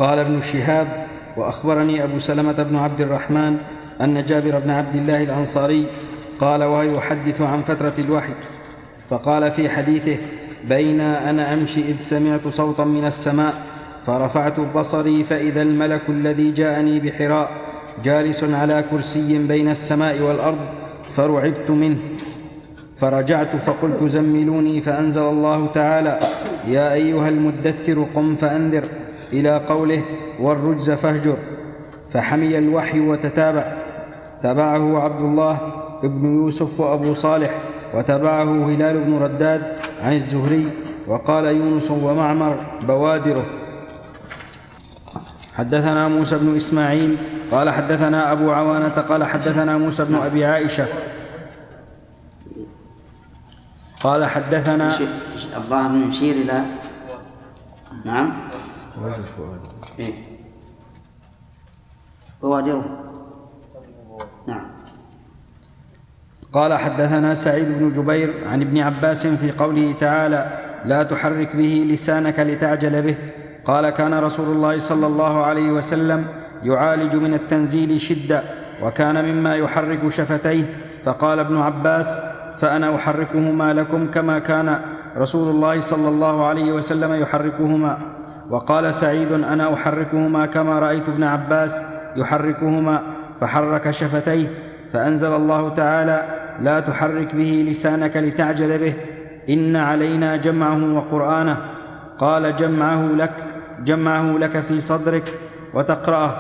قال ابن شهاب: وأخبرني أبو سلمة بن عبد الرحمن أن جابر بن عبد الله الأنصاري قال وهو يحدث عن فترة الوحي، فقال في حديثه: بين أنا أمشي إذ سمعت صوتا من السماء فرفعت بصري فإذا الملك الذي جاءني بحراء جالس على كرسي بين السماء والأرض، فرعبت منه، فرجعت فقلت: زملوني، فأنزل الله تعالى: يا أيها المدثر قم فأنذر، إلى قوله: والرجز فاهجر. فحمي الوحي وتتابع، تبعه عبد الله بن يوسف وأبو صالح، وتبعه هلال بن رداد عن الزهري، وقال يونس ومعمر بوادره. حدثنا موسى بن إسماعيل قال حدثنا أبو عوانة قال حدثنا موسى بن أبي عائشة قال حدثنا الظاهر نشير إلى نعم بوادره. نعم. قال حدثنا سعيد بن جبير عن ابن عباس في قوله تعالى: لا تحرك به لسانك لتعجل به. قال: كان رسول الله صلى الله عليه وسلم يعالج من التنزيل شدة، وكان مما يحرك شفتيه. فقال ابن عباس: فأنا أحركهما لكم كما كان رسول الله صلى الله عليه وسلم يحركهما. وقال سعيد: أنا أحركهما كما رأيت ابن عباس يحركهما، فحرك شفتيه. فأنزل الله تعالى: لا تحرك به لسانك لتعجل به، إن علينا جمعه وقرآنه. قال: جمعه لك في صدرك وتقرأه،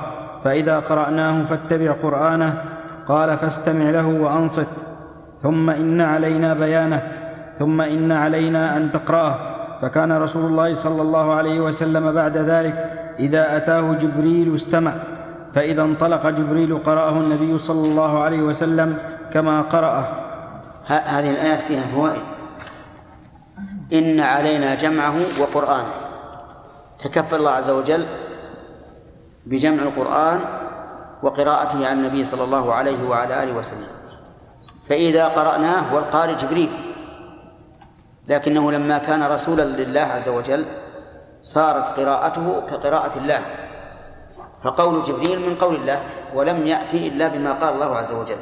فإذا قرأناه فاتبع قرآنه. قال: فاستمع له وأنصت، ثم إن علينا بيانه، ثم إن علينا أن تقرأه. فكان رسول الله صلى الله عليه وسلم بعد ذلك إذا أتاه جبريل استمع، فإذا انطلق جبريل قرأه النبي صلى الله عليه وسلم كما قرأه. هذه الآيات فيها فوائد. إن علينا جمعه وقرآنه، تكفل الله عز وجل بجمع القرآن وقراءته عن النبي صلى الله عليه وعلى آله وسلم. فإذا قرأناه والقارئ جبريل، لكنه لما كان رسولا لله عز وجل صارت قراءته كقراءة الله، فقول جبريل من قول الله، ولم يأتي إلا بما قال الله عز وجل.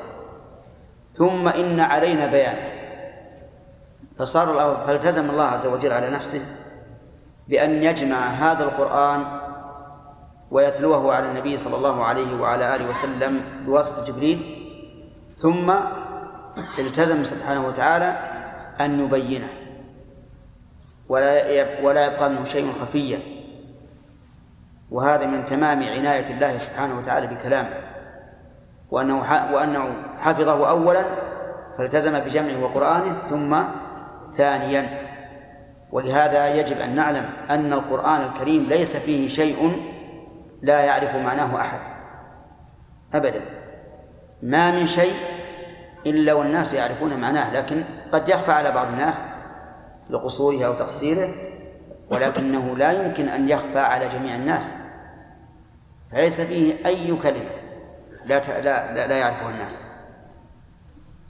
ثم إن علينا بيانه، فالتزم الله عز وجل على نفسه بأن يجمع هذا القرآن ويتلوه على النبي صلى الله عليه وعلى آله وسلم بواسطة جبريل، ثم التزم سبحانه وتعالى أن يبينه ولا يبقى منه شيء خفيا. وهذا من تمام عناية الله سبحانه وتعالى بكلامه، وأنه حفظه أولا فالتزم بجمعه وقرآنه، ثم ثانيا. ولهذا يجب أن نعلم أن القرآن الكريم ليس فيه شيء لا يعرف معناه أحد أبدا، ما من شيء إلا والناس يعرفون معناه، لكن قد يخفى على بعض الناس لقصوره أو تقصيره، ولكنه لا يمكن أن يخفى على جميع الناس. فليس فيه أي كلمة لا يعرفها الناس،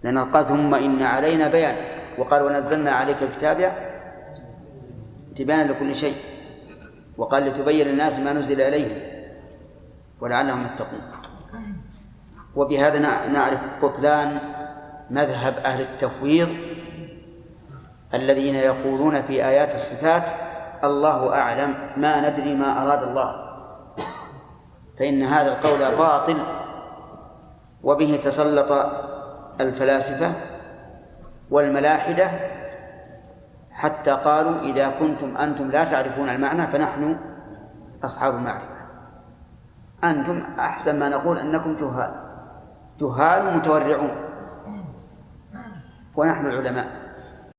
لأن قال: ثم إن علينا بيان، وقال: ونزلنا عليك الكتاب تبيانا لكل شيء، وقال: لتبين للناس ما نزل إليهم ولعلهم يتقون. وبهذا نعرف بطلان مذهب أهل التفويض الذين يقولون في آيات الصفات: الله أعلم، ما ندري ما أراد الله. فإن هذا القول باطل، وبه تسلط الفلاسفة والملاحدة حتى قالوا: إذا كنتم أنتم لا تعرفون المعنى فنحن أصحاب المعرفة. أنتم أحسن ما نقول أنكم جهال متورعون، ونحن العلماء.